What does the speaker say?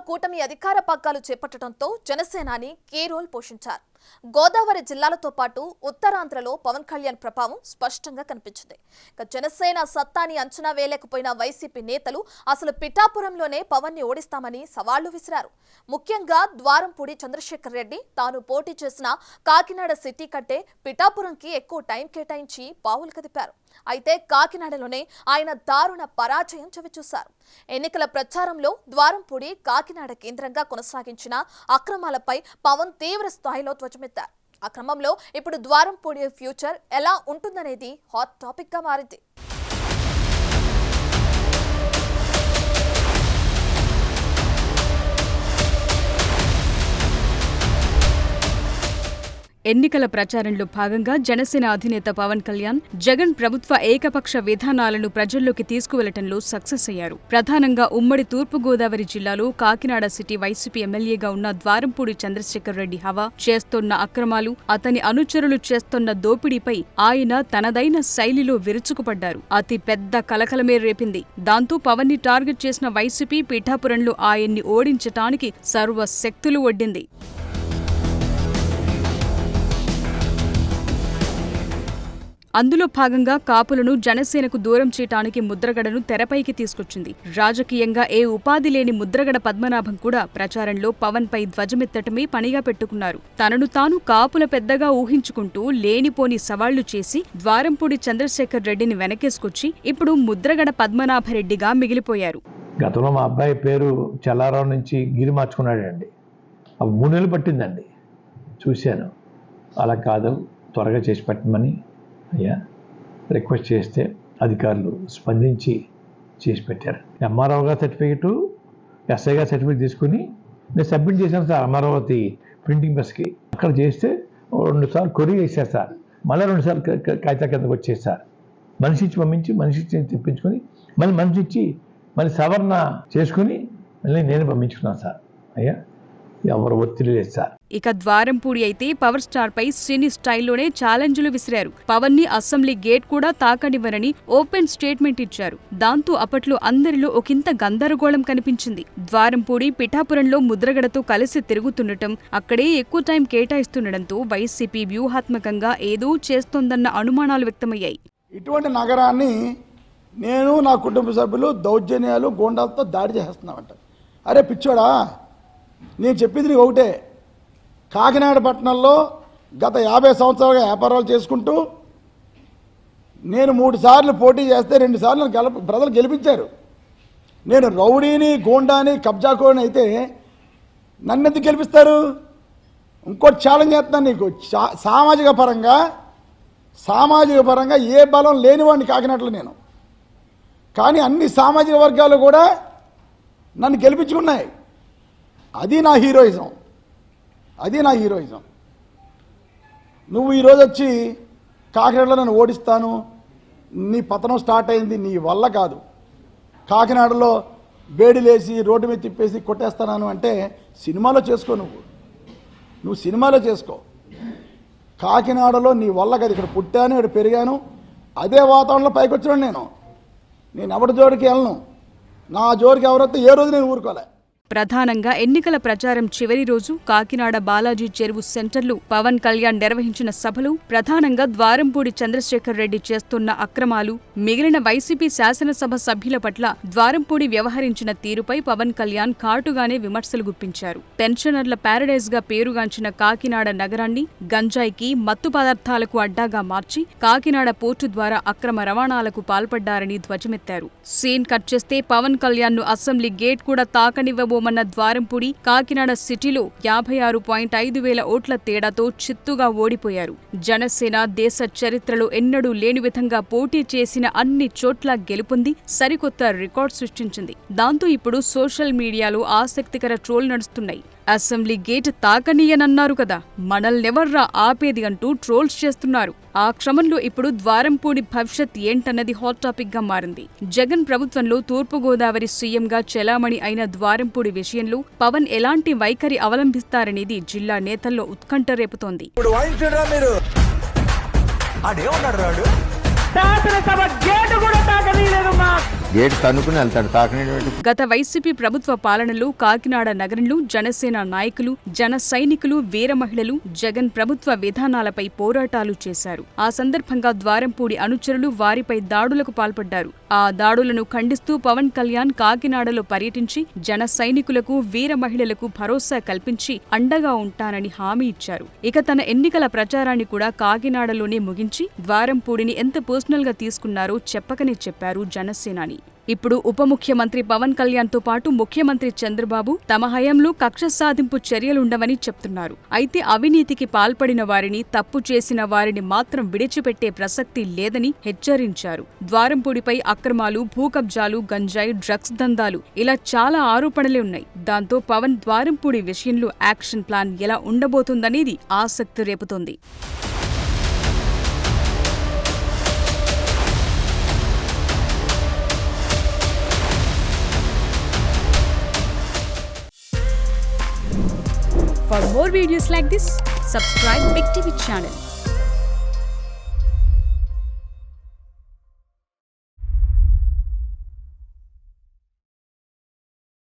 కూటమి అధికార పగ్గాలు చేపట్టడంతో జనసేనాని కీ రోల్ పోషించారు. గోదావరి జిల్లాలతో పాటు ఉత్తరాంధ్రలో పవన్ కళ్యాణ్ ప్రభావం స్పష్టంగా కనిపించింది. జనసేన సత్తాని అంచనా వేయలేకపోయిన వైసీపీ నేతలు అసలు పిఠాపురంలోనే పవన్ ని ఓడిస్తామని సవాళ్లు విసిరారు. ముఖ్యంగా ద్వారంపూడి చంద్రశేఖర్ రెడ్డి తాను పోటీ చేసిన కాకినాడ సిటీ కంటే పిఠాపురంకి ఎక్కువ టైం కేటాయించి పావులు కదిపారు. అయితే కాకినాడలోనే ఆయన దారుణ పరాజయం చవిచూశారు. ఎన్నికల ప్రచారంలో ద్వారంపూడి కాకినాడ కేంద్రంగా కొనసాగించిన అక్రమాలపై పవన్ తీవ్ర స్థాయిలో ధ్వజమెత్తారు. ఆ క్రమంలో ఇప్పుడు ద్వారంపూడి ఫ్యూచర్ ఎలా ఉంటుందనేది హాట్ టాపిక్ గా మారింది. ఎన్నికల ప్రచారంలో భాగంగా జనసేన అధినేత పవన్ కళ్యాణ్ జగన్ ప్రభుత్వ ఏకపక్ష విధానాలను ప్రజల్లోకి తీసుకువెళ్లటంలో సక్సెస్ అయ్యారు. ప్రధానంగా ఉమ్మడి తూర్పుగోదావరి జిల్లాలో కాకినాడ సిటీ వైసీపీ ఎమ్మెల్యేగా ఉన్న ద్వారంపూడి చంద్రశేఖర్ రెడ్డి హవా, చేస్తోన్న అక్రమాలు, అతని అనుచరులు చేస్తోన్న దోపిడీపై ఆయన తనదైన శైలిలో విరుచుకుపడ్డారు. అతి పెద్ద కలకలమే రేపింది. దాంతో పవన్ ని టార్గెట్ చేసిన వైసీపీ పిఠాపురంలో ఆయన్ని ఓడించటానికి సర్వశక్తులు ఒడ్డింది. అందులో భాగంగా కాపులను జనసేనకు దూరం చేయటానికి ముద్రగడను తెరపైకి తీసుకొచ్చింది. రాజకీయంగా ఏ ఉపాధి లేని ముద్రగడ పద్మనాభం కూడా ప్రచారంలో పవన్ పై ధ్వజమెత్తటమే పనిగా పెట్టుకున్నారు. తనను తాను కాపుల పెద్దగా ఊహించుకుంటూ లేనిపోని సవాళ్లు చేసి ద్వారంపూడి చంద్రశేఖర్ రెడ్డిని వెనకేసుకొచ్చి ఇప్పుడు ముద్రగడ పద్మనాభరెడ్డిగా మిగిలిపోయారు. గతంలో మా అబ్బాయి పేరు చల్లారావు నుంచి గిరి మార్చుకున్నాడండి. 3 నెలలు పట్టిందండి. చూశాను. అలా కాదు, త్వరగా చేసి పెట్టమని అయ్యా రిక్వెస్ట్ చేస్తే అధికారులు స్పందించి చేసి పెట్టారు. ఎంఆర్ఓ గారి సర్టిఫికెట్, ఎస్ఐ గారి సర్టిఫికెట్ తీసుకుని నేను సబ్మిట్ చేశాను సార్ అమరావతి ప్రింటింగ్ ప్రెస్కి. అక్కడ చేస్తే 2 సార్లు కొరియర్ చేశారు సార్. మళ్ళీ 2 సార్లు కాగితా కిందకు వచ్చేది సార్. మనిషి ఇచ్చి పంపించి మనిషి ఇచ్చి తెప్పించుకొని మళ్ళీ మనిషి ఇచ్చి మళ్ళీ సవరణ చేసుకుని మళ్ళీ నేను పంపించుకున్నాను సార్. అయ్యా ఎవరు ఒత్తిడి లేదు సార్. ఇక ద్వారంపూడి అయితే పవర్ స్టార్ పై సినీ స్టైల్లోనే ఛాలెంజ్లు విసిరారు. పవన్ ని అసెంబ్లీ గేట్ కూడా తాకనివ్వరని ఓపెన్ స్టేట్మెంట్ ఇచ్చారు. దాంతో అప్పట్లో అందరిలో ఒకంత గందరగోళం కనిపించింది. ద్వారంపూడి పిఠాపురంలో ముద్రగడతో కలిసి తిరుగుతుండటం, అక్కడే ఎక్కువ టైం కేటాయిస్తుండటంతో వైసీపీ వ్యూహాత్మకంగా ఏదో చేస్తోందన్న అనుమానాలు వ్యక్తమయ్యాయి. ఇటువంటి నగరాన్ని నేను నా కుటుంబ సభ్యులు దౌర్జన్యాలు గోండాలతో దాడి చేస్తున్నామంట. అరే పిచ్చోడా, నేను చెప్పింది నీకు ఒకటే. కాకినాడ పట్టణంలో గత 50 సంవత్సరాలుగా వ్యాపారాలు చేసుకుంటూ నేను 3 సార్లు పోటీ చేస్తే 2 సార్లు ప్రజలు గెలిపించారు. నేను రౌడీని, గోండాని, కబ్జాకోని అయితే నన్ను ఎందుకు గెలిపిస్తారు? ఇంకోటి ఛాలెంజ్ చేస్తున్నాను నీకు. సామాజిక పరంగా ఏ బలం లేనివాడిని కాకినాడలో నేను. కానీ అన్ని సామాజిక వర్గాలు కూడా నన్ను గెలిపించుకున్నాయి. అది నా హీరోయిజం. నువ్వు ఈరోజు వచ్చి కాకినాడలో నన్ను ఓడిస్తాను, నీ పతనం స్టార్ట్ అయింది, నీ వల్ల కాదు. కాకినాడలో బేడిలేసి రోడ్డు మీద తిప్పేసి కొట్టేస్తాను అంటే సినిమాలో చేసుకో. నువ్వు సినిమాలో చేసుకో. కాకినాడలో నీ వల్ల కాదు. ఇక్కడ పుట్టాను, ఇక్కడ పెరిగాను, అదే వాతావరణంలో పైకి వచ్చాను. నేను ఎవరి జోడికి వెళ్ళను. నా జోడికి ఎవరైతే ఏ రోజు నేను ఊరుకోలే. ప్రధానంగా ఎన్నికల ప్రచారం చివరి రోజు కాకినాడ బాలాజీ చెరువు సెంటర్లో పవన్ కళ్యాణ్ నిర్వహించిన సభలు ప్రధానంగా ద్వారంపూడి చంద్రశేఖర్ రెడ్డి చేస్తున్న అక్రమాలు, మిగిలిన వైసీపీ శాసనసభ సభ్యుల పట్ల ద్వారంపూడి వ్యవహరించిన తీరుపై పవన్ కళ్యాణ్ ఘాటుగానే విమర్శలు గుప్పించారు. పెన్షనర్ల ప్యారడైజ్ గా పేరుగాంచిన కాకినాడ నగరాన్ని గంజాయికి, మత్తు పదార్థాలకు అడ్డాగా మార్చి కాకినాడ పోర్టు ద్వారా అక్రమ రవాణాలకు పాల్పడ్డారని ధ్వజమెత్తారు. సీన్ కట్ చేస్తే పవన్ కళ్యాణ్ ను అసెంబ్లీ గేట్ కూడా తాకనివ్వబో మన్న ద్వారంపూడి కాకినాడ సిటీలో 56.5 వేల ఓట్ల తేడాతో చిత్తుగా ఓడిపోయారు. జనసేన దేశ చరిత్రలో ఎన్నడూ లేని విధంగా పోటీ చేసిన అన్ని చోట్ల గెలుపొంది సరికొత్త రికార్డు సృష్టించింది. దాంతో ఇప్పుడు సోషల్ మీడియాలో ఆసక్తికర ట్రోల్ నడుస్తున్నాయి. అసెంబ్లీ గేట్ తాకనీయనన్నారు కదా, మనల్నెవర్రా ఆపేది అంటూ ట్రోల్స్ చేస్తున్నారు. ఆ క్రమంలో ఇప్పుడు ద్వారంపూడి భవిష్యత్ ఏంటన్నది హాట్ టాపిక్ గా మారింది. జగన్ ప్రభుత్వంలో తూర్పుగోదావరి సీఎంగా చెలామణి అయిన ద్వారంపూడి విషయంలో పవన్ ఎలాంటి వైఖరి అవలంబిస్తారనేది జిల్లా నేతల్లో ఉత్కంఠ రేపుతోంది. శాసనసభ గేటు కూడా తాకనీయలేదు. గేట్ తన్నుకుని వెళ్తాడు, తాకనేటువంటి. గత వైసీపీ ప్రభుత్వ పాలనలో కాకినాడ నగరంలో జనసేన నాయకులు, జన సైనికులు, వీర మహిళలు జగన్ ప్రభుత్వ విధానాలపై పోరాటాలు చేశారు. ఆ సందర్భంగా ద్వారంపూడి అనుచరులు వారిపై దాడులకు పాల్పడ్డారు. ఆ దాడులను ఖండిస్తూ పవన్ కళ్యాణ్ కాకినాడలో పర్యటించి జన సైనికులకు, వీర మహిళలకు భరోసా కల్పించి అండగా ఉంటానని హామీ ఇచ్చారు. ఇక తన ఎన్నికల ప్రచారాన్ని కూడా కాకినాడలోనే ముగించి ద్వారంపూడిని ఎంత పర్సనల్ గా తీసుకున్నారో చెప్పకనే చెప్పారు జనసేనాని. ఇప్పుడు ఉప ముఖ్యమంత్రి పవన్ కళ్యాణ్ తో పాటు ముఖ్యమంత్రి చంద్రబాబు తమ హయాంలో కక్ష సాధింపు చర్యలుండవని చెప్తున్నారు. అయితే అవినీతికి పాల్పడిన వారిని, తప్పు చేసిన వారిని మాత్రం విడిచిపెట్టే ప్రసక్తి లేదని హెచ్చరించారు. ద్వారంపూడిపై అక్రమాలు, భూకబ్జాలు, గంజాయి, డ్రగ్స్ దందాలు ఇలా చాలా ఆరోపణలే ఉన్నాయి. దాంతో పవన్ ద్వారంపూడి విషయంలో యాక్షన్ ప్లాన్ ఎలా ఉండబోతుందనేది ఆసక్తి రేపుతోంది. For more videos like this, subscribe Big TV channel.